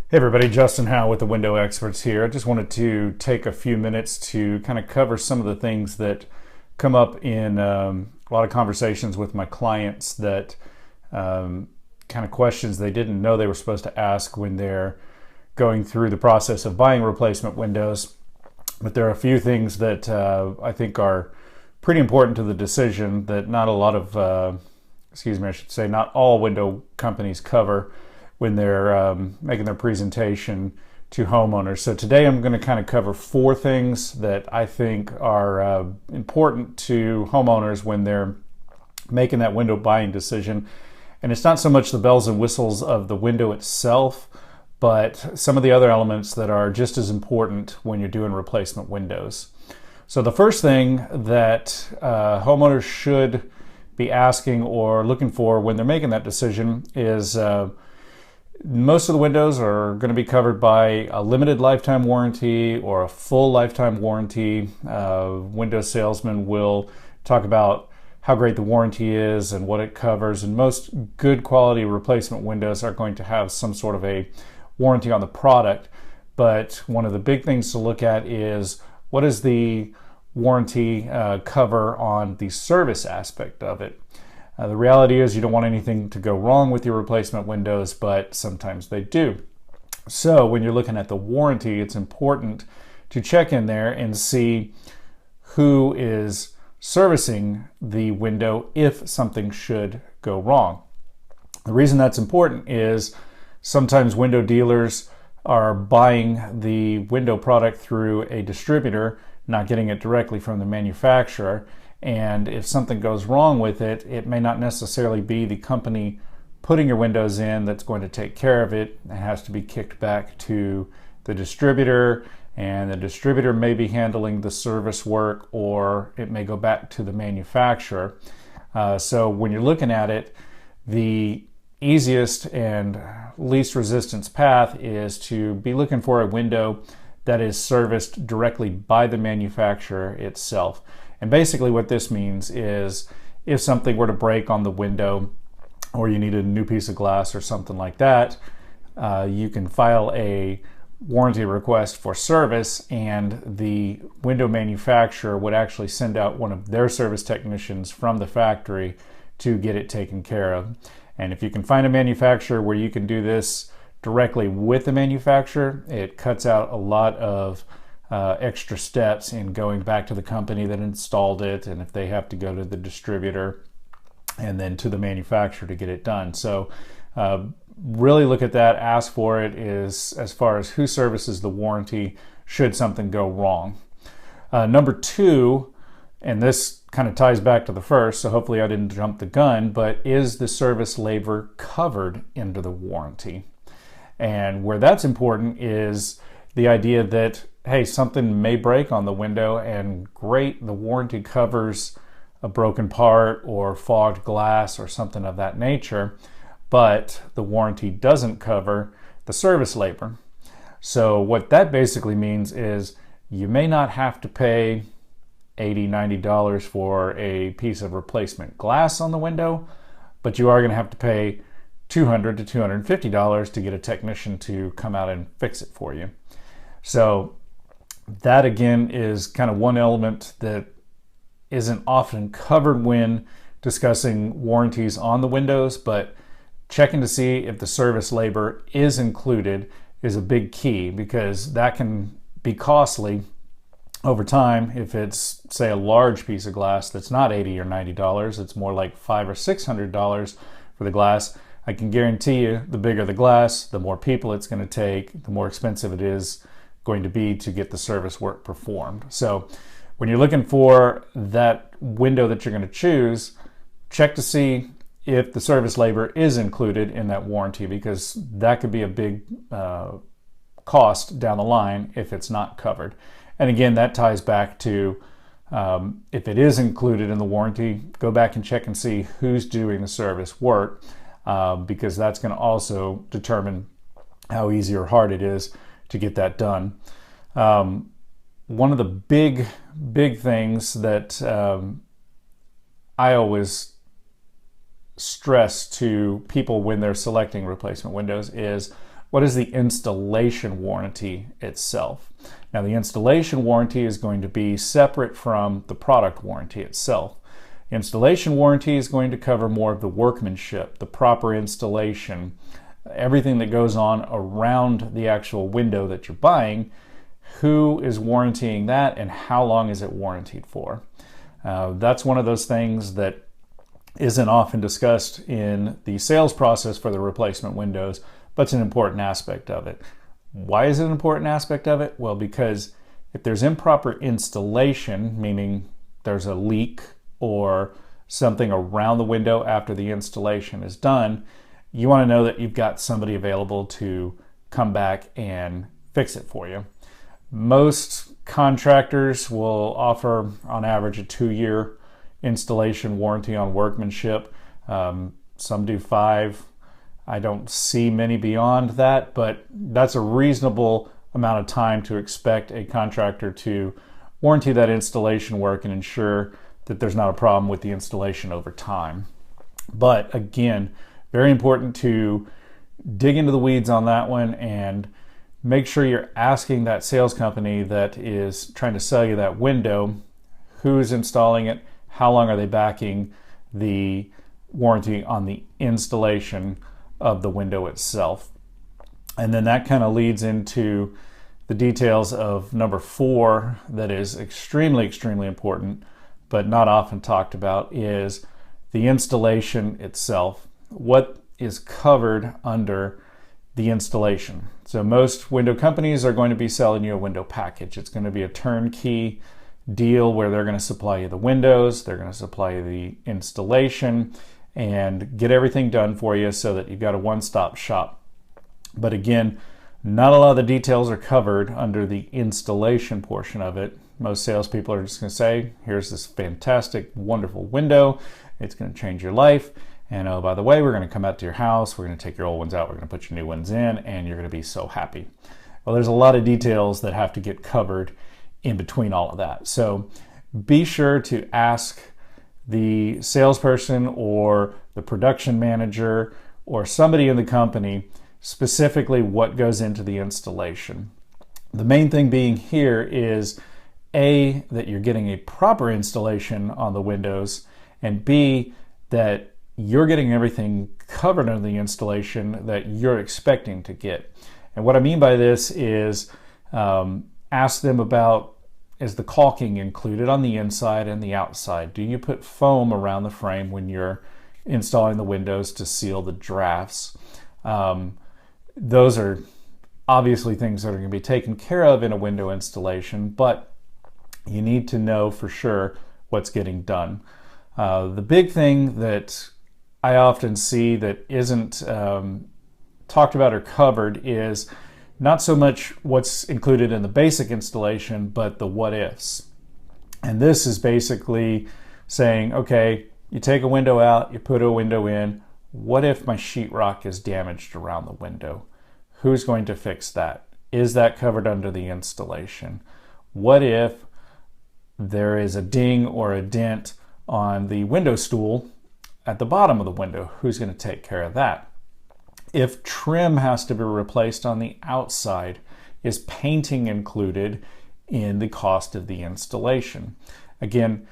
Hey everybody, Justin Howe with the Window Experts here. I just wanted to take a few minutes to kind of cover some of the things that come up in a lot of conversations with my clients that kind of questions they didn't know they were supposed to ask when they're going through the process of buying replacement windows. But there are a few things that I think are pretty important to the decision that not a lot of, I should say, not all window companies cover when they're making their presentation to homeowners. So today I'm going to kind of cover four things that I think are important to homeowners when they're making that window buying decision. And it's not so much the bells and whistles of the window itself, but some of the other elements that are just as important when you're doing replacement windows. So the first thing that homeowners should be asking or looking for when they're making that decision is most of the windows are going to be covered by a limited lifetime warranty or a full lifetime warranty. Window salesmen will talk about how great the warranty is and what it covers, and most good quality replacement windows are going to have some sort of a warranty on the product. But one of the big things to look at is what is the warranty cover on the service aspect of it. The reality is you don't want anything to go wrong with your replacement windows, but sometimes they do. So when you're looking at the warranty, it's important to check in there and see who is servicing the window if something should go wrong. The reason that's important is sometimes window dealers are buying the window product through a distributor, not getting it directly from the manufacturer. And if something goes wrong with it, it may not necessarily be the company putting your windows in that's going to take care of it. It has to be kicked back to the distributor, and the distributor may be handling the service work, or it may go back to the manufacturer. So when you're looking at it, the easiest and least resistance path is to be looking for a window that is serviced directly by the manufacturer itself. And basically what this means is if something were to break on the window, or you needed a new piece of glass or something like that, you can file a warranty request for service, and the window manufacturer would actually send out one of their service technicians from the factory to get it taken care of. And if you can find a manufacturer where you can do this directly with the manufacturer, it cuts out a lot of extra steps in going back to the company that installed it, and if they have to go to the distributor and then to the manufacturer to get it done. So really look at that, ask for it, is as far as who services the warranty should something go wrong. Number two, and this kind of ties back to the first, so hopefully I didn't jump the gun, but is the service labor covered into the warranty? And where that's important is the idea that, hey, something may break on the window, and great, the warranty covers a broken part or fogged glass or something of that nature, but the warranty doesn't cover the service labor. So what that basically means is you may not have to pay $80, $90 for a piece of replacement glass on the window, but you are going to have to pay $200 to $250 to get a technician to come out and fix it for you. So that again is kind of one element that isn't often covered when discussing warranties on the windows, but checking to see if the service labor is included is a big key, because that can be costly over time. If it's, say, a large piece of glass that's not $80 or $90, it's more like $500 or $600 for the glass. I can guarantee you the bigger the glass, the more people it's going to take, the more expensive it is going to be to get the service work performed. So when you're looking for that window that you're going to choose, check to see if the service labor is included in that warranty, because that could be a big cost down the line if it's not covered. And again, that ties back to if it is included in the warranty, go back and check and see who's doing the service work, because that's going to also determine how easy or hard it is to get that done. One of the big things that I always stress to people when they're selecting replacement windows is, what is the installation warranty itself? Now, the installation warranty is going to be separate from the product warranty itself. Installation warranty is going to cover more of the workmanship, the proper installation, everything that goes on around the actual window that you're buying. Who is warrantying that, and how long is it warranted for? That's one of those things that isn't often discussed in the sales process for the replacement windows, but it's an important aspect of it. Why is it an important aspect of it? Well, because if there's improper installation, meaning there's a leak or something around the window after the installation is done, you want to know that you've got somebody available to come back and fix it for you. Most contractors will offer, on average, a 2-year installation warranty on workmanship. Some do 5. I don't see many beyond that, but that's a reasonable amount of time to expect a contractor to warranty that installation work and ensure that there's not a problem with the installation over time. But again, very important to dig into the weeds on that one and make sure you're asking that sales company that is trying to sell you that window, who's installing it, how long are they backing the warranty on the installation of the window itself. And then that kind of leads into the details of number 4 that is extremely important, but not often talked about, is the installation itself. What is covered under the installation? So most window companies are going to be selling you a window package. It's going to be a turnkey deal where they're going to supply you the windows, they're going to supply you the installation, and get everything done for you so that you've got a one-stop shop. But again, not a lot of the details are covered under the installation portion of it. Most salespeople are just going to say, here's this fantastic, wonderful window. It's going to change your life. And oh, by the way, we're going to come out to your house. We're going to take your old ones out. We're going to put your new ones in, and you're going to be so happy. Well, there's a lot of details that have to get covered in between all of that. So be sure to ask the salesperson or the production manager or somebody in the company specifically what goes into the installation. The main thing being here is A, that you're getting a proper installation on the windows, and B, that you're getting everything covered under the installation that you're expecting to get. And what I mean by this is ask them about, is the caulking included on the inside and the outside? Do you put foam around the frame when you're installing the windows to seal the drafts? Those are obviously things that are going to be taken care of in a window installation, but you need to know for sure what's getting done. The big thing that I often see that isn't talked about or covered is not so much what's included in the basic installation, but the what ifs. And this is basically saying, okay, you take a window out, you put a window in. What if my sheetrock is damaged around the window? Who's going to fix that? Is that covered under the installation? What if there is a ding or a dent on the window stool at the bottom of the window? Who's going to take care of that? If trim has to be replaced on the outside, is painting included in the cost of the installation? Again,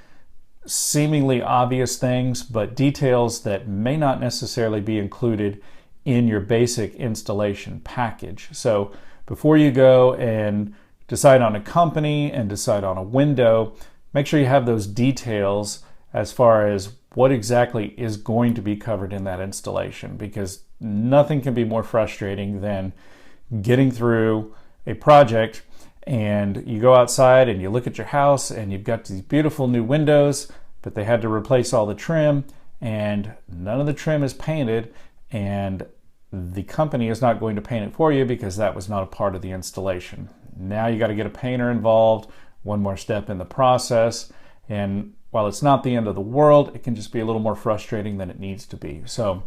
seemingly obvious things, but details that may not necessarily be included in your basic installation package. So before you go and decide on a company and decide on a window, make sure you have those details as far as what exactly is going to be covered in that installation, because nothing can be more frustrating than getting through a project and you go outside and you look at your house and you've got these beautiful new windows, but they had to replace all the trim and none of the trim is painted, and the company is not going to paint it for you because that was not a part of the installation. Now you got to get a painter involved, one more step in the process, and while it's not the end of the world, it can just be a little more frustrating than it needs to be. So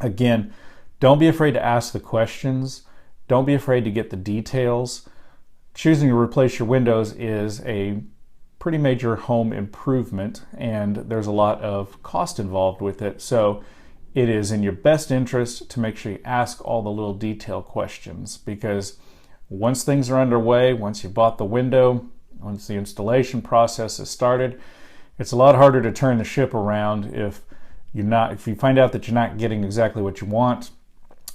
again, don't be afraid to ask the questions. Don't be afraid to get the details. Choosing to replace your windows is a pretty major home improvement, and there's a lot of cost involved with it. So it is in your best interest to make sure you ask all the little detail questions, because once things are underway, once you bought the window, once the installation process is started, it's a lot harder to turn the ship around if you find out that you're not getting exactly what you want,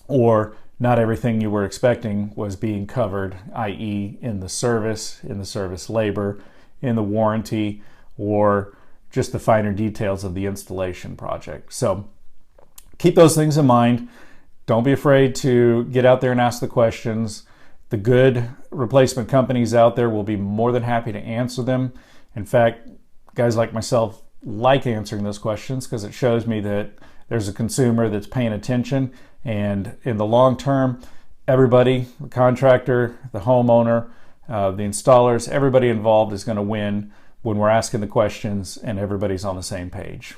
or not everything you were expecting was being covered, i.e. in the service labor, in the warranty, or just the finer details of the installation project. So keep those things in mind. Don't be afraid to get out there and ask the questions. The good replacement companies out there will be more than happy to answer them. In fact, guys like myself like answering those questions because it shows me that there's a consumer that's paying attention, and in the long term, everybody, the contractor, the homeowner, the installers, everybody involved is going to win when we're asking the questions and everybody's on the same page.